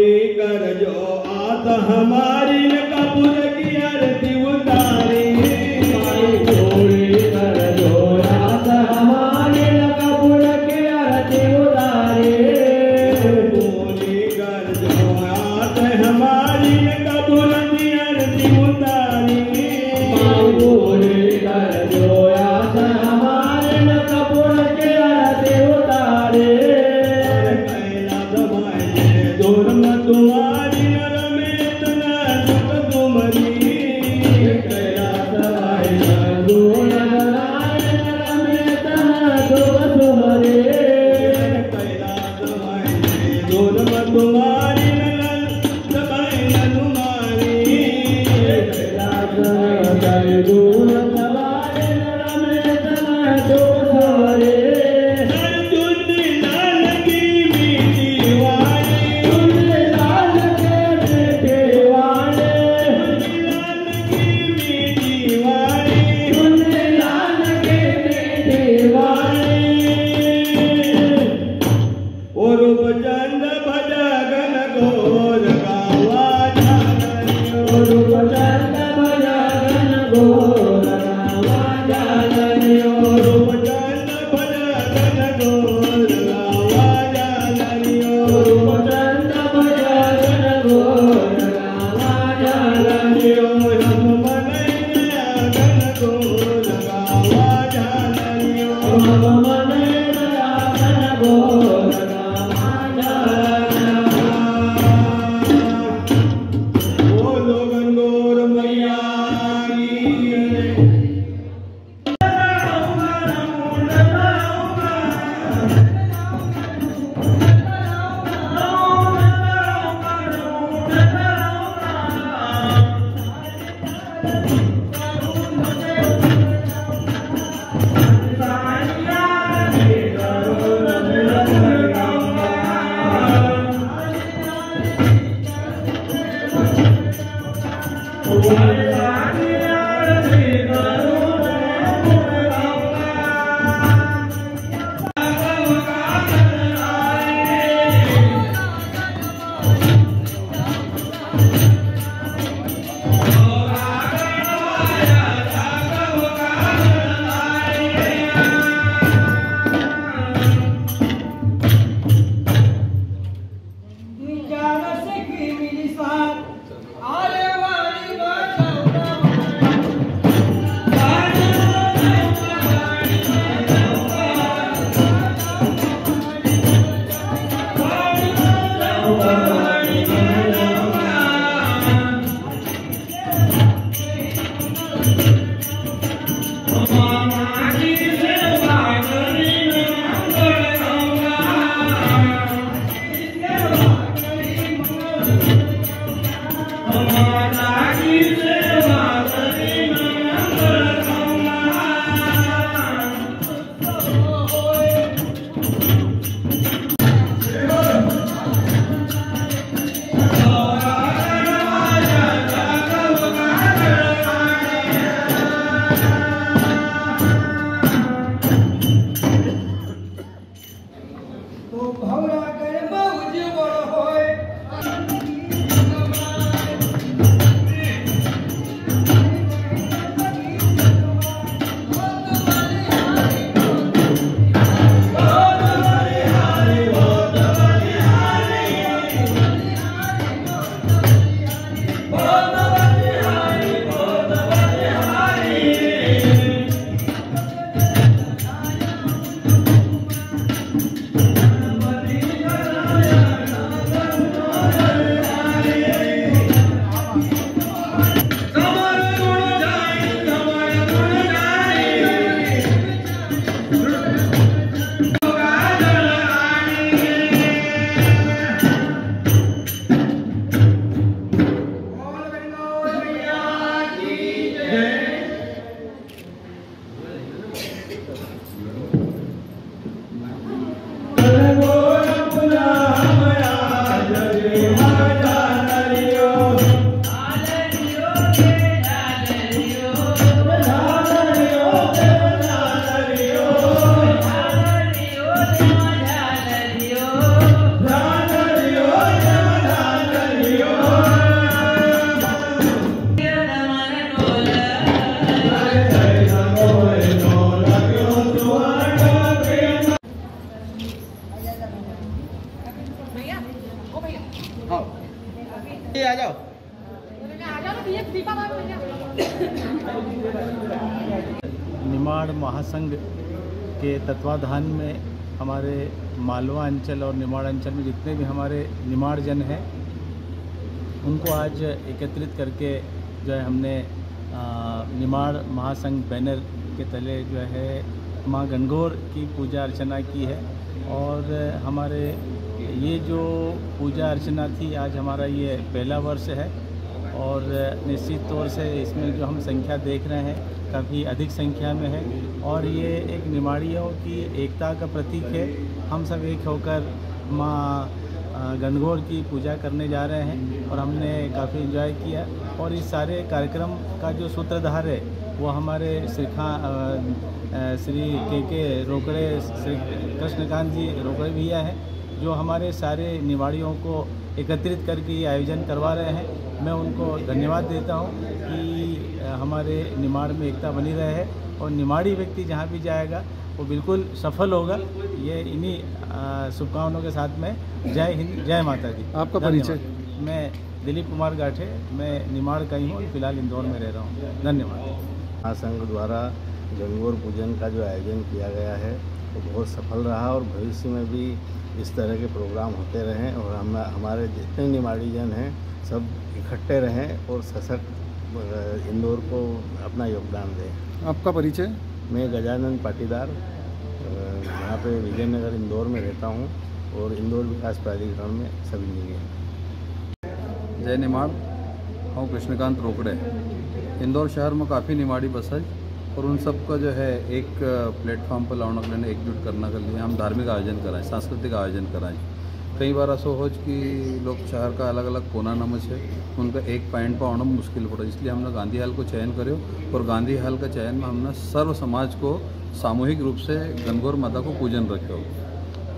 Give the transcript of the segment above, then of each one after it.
पूरी कर जो आत हमारी कपूर की आरती उतारी। माई पूरी कर जो आत हमारी कपूर की आरती उतारी। पूरी कर जो आत हमारी कपूर की आरती उतारी। माई पूरी कर जो आत हमारी कपूर की आरती उतारी। तुम्हारी रमेत न दुख तुम्हारी कैलाश भाई दूर रमेत न दुख तुम्हारी। कैलाश भाई दूर तुम्हारी दबाई न तुम्हारी। कैलाश भाई दूर तुम्हारी रमेत न दुख तुम्हारी। रूपचंद भजगन घोर गावा जाननियो। रूपचंद भजगन घोर गावा जाननियो। रूपचंद भजगन घोर गावा जाननियो। रूपचंद भजगन घोर गावा जाननियो। हम मनैया गन घोर गावा जाननियो। हम मनैया गन घोर आले वाली बात ये आ जाओ। निमाड़ महासंघ के तत्वाधान में हमारे मालवा अंचल और निमाड़ अंचल में जितने भी हमारे निमाड़ जन हैं उनको आज एकत्रित करके जो है हमने निमाड़ महासंघ बैनर के तले जो है माँ गणगौर की पूजा अर्चना की है। और हमारे ये जो पूजा अर्चना थी आज हमारा ये पहला वर्ष है और निश्चित तौर से इसमें जो हम संख्या देख रहे हैं काफ़ी अधिक संख्या में है और ये एक निमाड़ियों की एकता का प्रतीक है। हम सब एक होकर माँ गणगौर की पूजा करने जा रहे हैं और हमने काफ़ी एंजॉय किया। और इस सारे कार्यक्रम का जो सूत्रधार है वो हमारे श्री के रोकड़े श्री कृष्णकांत जी रोकड़े भैया हैं जो हमारे सारे निवाड़ियों को एकत्रित करके ये आयोजन करवा रहे हैं। मैं उनको धन्यवाद देता हूँ कि हमारे निमाड़ में एकता बनी रहे है और निमाड़ी व्यक्ति जहाँ भी जाएगा वो बिल्कुल सफल होगा। ये इन्हीं शुभकामनाओं के साथ में जय हिंद जय माता दी। आपका परिचय? मैं दिलीप कुमार गाठे, मैं निमाड़ का ही हूँ, फिलहाल इंदौर में रह रहा हूँ। धन्यवाद। महासंघ द्वारा गणगौर पूजन का जो आयोजन किया गया है वो बहुत सफल रहा और भविष्य में भी इस तरह के प्रोग्राम होते रहें और हमारे जितने निमाड़ी जन हैं सब इकट्ठे रहें और सशक्त इंदौर को अपना योगदान दें। आपका परिचय? मैं गजानंद पाटीदार यहाँ पे विजयनगर इंदौर में रहता हूँ और इंदौर विकास प्राधिकरण में सब इंजीनियर। जय निमाड़। हूँ कृष्णकांत रोकड़े। इंदौर शहर में काफ़ी निमाड़ी बस है और उन सब का जो है एक प्लेटफॉर्म पर लाने के लिए एकजुट करने के लिए हम धार्मिक आयोजन कराएं, सांस्कृतिक आयोजन कराएं। कई बार ऐसा हो कि लोग शहर का अलग अलग कोना नमज है उनका एक पॉइंट पर आना मुश्किल पड़ा, इसलिए हमने गांधी हाल को चयन करो और गांधी हाल का चयन में हमने सर्व समाज को सामूहिक रूप से गणगौर माता को पूजन रखे हो।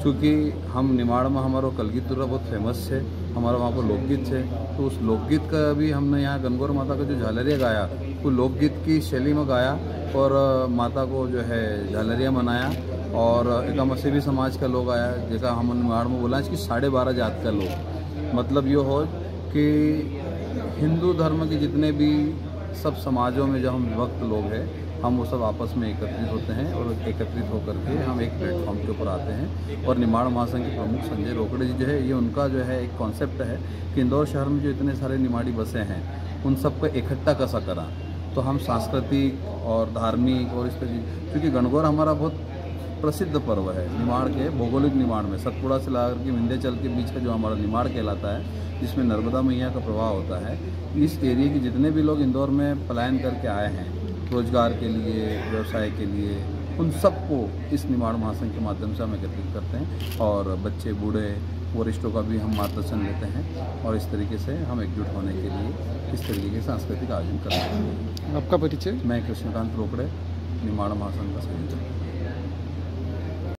चूँकि हम निमाड़ में हमारा कलगीत दुर्रा बहुत फेमस है, हमारा वहाँ पर लोकगीत है, तो उस लोकगीत का भी हमने यहाँ गणगौर माता का जो झालरिया गाया वो लोकगीत की शैली में गाया और माता को जो है झालरिया मनाया। और एक मसीबी समाज का लोग आया जैसा हम निमाड़ में बोला कि 12.5 जात का लोग, मतलब ये हो कि हिंदू धर्म के जितने भी सब समाजों में जो हम विभक्त लोग हैं हम वो सब आपस में एकत्रित होते हैं और एकत्रित होकर के हम एक प्लेटफॉर्म के ऊपर आते हैं। और निमाड़ महासंघ के प्रमुख संजय रोकड़े जी जो है ये उनका जो है एक कॉन्सेप्ट है कि इंदौर शहर में जो इतने सारे निमाड़ी बसें हैं उन सबको इकट्ठा कैसा करा, तो हम सांस्कृतिक और धार्मिक और इस तरीके, क्योंकि गणगौर हमारा बहुत प्रसिद्ध पर्व है निमाड़ के भौगोलिक निमाड़ में सतपुड़ा से लाकर के विंध्याचल के बीच का जो हमारा निमाड़ कहलाता है जिसमें नर्मदा मैया का प्रवाह होता है। इस एरिया के जितने भी लोग इंदौर में पलायन करके आए हैं रोजगार के लिए, व्यवसाय के लिए, उन सबको इस निमाड़ महासंघ के माध्यम से हम एकत्रित करते हैं और बच्चे बूढ़े वरिष्ठों का भी हम मार्गदर्शन लेते हैं और इस तरीके से हम एकजुट होने के लिए इस तरीके के सांस्कृतिक आयोजन करते हैं। आपका परिचय? मैं कृष्णकांत रोकड़े, निमाड़ महासंघ का संयोजक।